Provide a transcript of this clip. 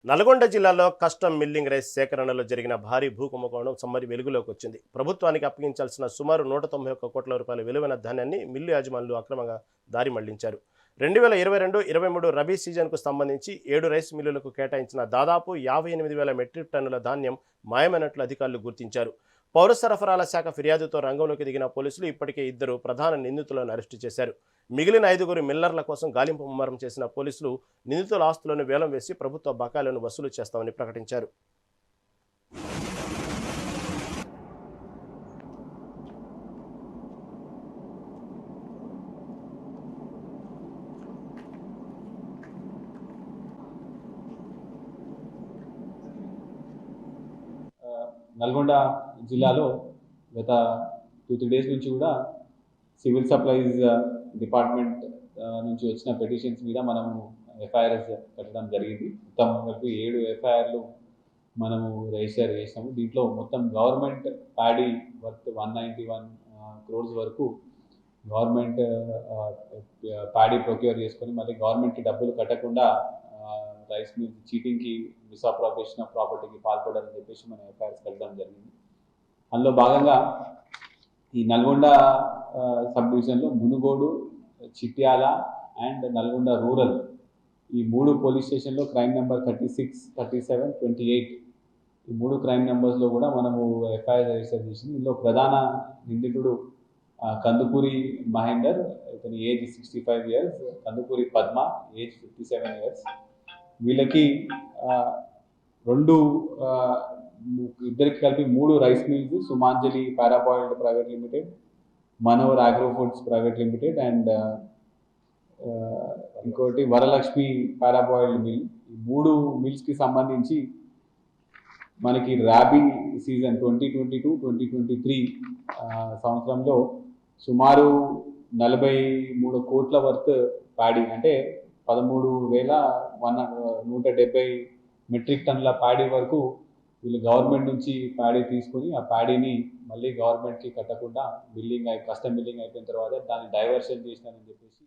నల్గొండ జిల్లాలో custom milling rice సేకరణలో జరిగిన భారీ భూ కుంభకోణం సమ్మరి వెలుగులోకి వచ్చింది. ప్రభుత్వానికి అప్పగించాల్సిన సుమారు 191 కోట్ల రూపాయల విలువైన ధాన్యాన్ని మిల్లు యాజమానులు అక్రమంగా దారి మళ్లించారు. 2022-23 రబీ సీజన్కు సంబంధించి 7 రైస్ మిల్లులకు కేటాయించిన దాదాపు 58,000 మెట్రిక్ టన్నుల ధాన్యం మాయమైనట్లు అధికారులు గుర్తించారు. పౌర సరఫరాల శాఖ ఫిర్యాదుతో రంగంలోకి దిగిన పోలీసులు ఇప్పటికే 2 ప్రధాన నిందితులను అరెస్టు చేశారు. మిగిలిన 5 మిల్లర్ల కోసం గాలింపు ముమ్మరం చేసిన పోలీసులు నిందితుల ఆస్తులను వేలం వేసి ప్రభుత్వ బకాయిలను వసూలు చేస్తామని ప్రకటించారు. నల్గొండ జిల్లాలో గత 2-3 డేస్ నుంచి కూడా సివిల్ సప్లైస్ డిపార్ట్మెంట్ నుంచి వచ్చిన పెటిషన్స్ మీద మనము ఎఫ్ఐఆర్స్ కట్టడం జరిగింది. మొత్తం కలిపి 7 ఎఫ్ఐఆర్లు మనము రిజిస్టర్ చేసాము. దీంట్లో మొత్తం గవర్నమెంట్ ప్యాడీ వర్త్ 191 crores వరకు గవర్నమెంట్ ప్యాడీ ప్రొక్యూర్ చేసుకొని మళ్ళీ గవర్నమెంట్కి డబ్బులు కట్టకుండా రైస్ మిల్ చీటింగ్కి మిస్అప్రాప్రియేషన్ ఆఫ్ ప్రాపర్టీకి పాల్పడాలని చెప్పేసి మనం ఎఫ్ఐఆర్స్ కట్టడం జరిగింది. అందులో భాగంగా ఈ నల్గొండ సబ్ డివిజన్లో మునుగోడు, చిట్యాల అండ్ నల్గొండ రూరల్ ఈ 3 పోలీస్ స్టేషన్లో క్రైమ్ నెంబర్ 36, 37, 28 ఈ 3 క్రైమ్ నెంబర్స్లో కూడా మనము ఎఫ్ఐఆర్ రిజిస్టర్ చేసింది. ఇందులో ప్రధాన నిందితుడు కందుకూరి మహేందర్, ఇతని age 65 years, Kandukuri Padma age 57 years. వీళ్ళకి ఇద్దరికి కలిపి 3 rice mills, Sumanjali parboiled private limited, Manohar agro foods private limited and ఇంకోటి వరలక్ష్మి పారాబాయిల్డ్ మిల్. ఈ 3 మిల్స్కి సంబంధించి మనకి రాబీ సీజన్ 2022-2023 సంవత్సరంలో సుమారు 43 కోట్ల వర్త్ ప్యాడీ అంటే 13,170 మెట్రిక్ టన్నుల ప్యాడీ వరకు వీళ్ళు గవర్నమెంట్ నుంచి ప్యాడీ తీసుకొని ఆ ప్యాడీని మళ్ళీ గవర్నమెంట్కి కట్టకుండా కస్టమ్ మిల్లింగ్ అయిపోయిన తర్వాత దాన్ని డైవర్షన్ చేసినారని చెప్పేసి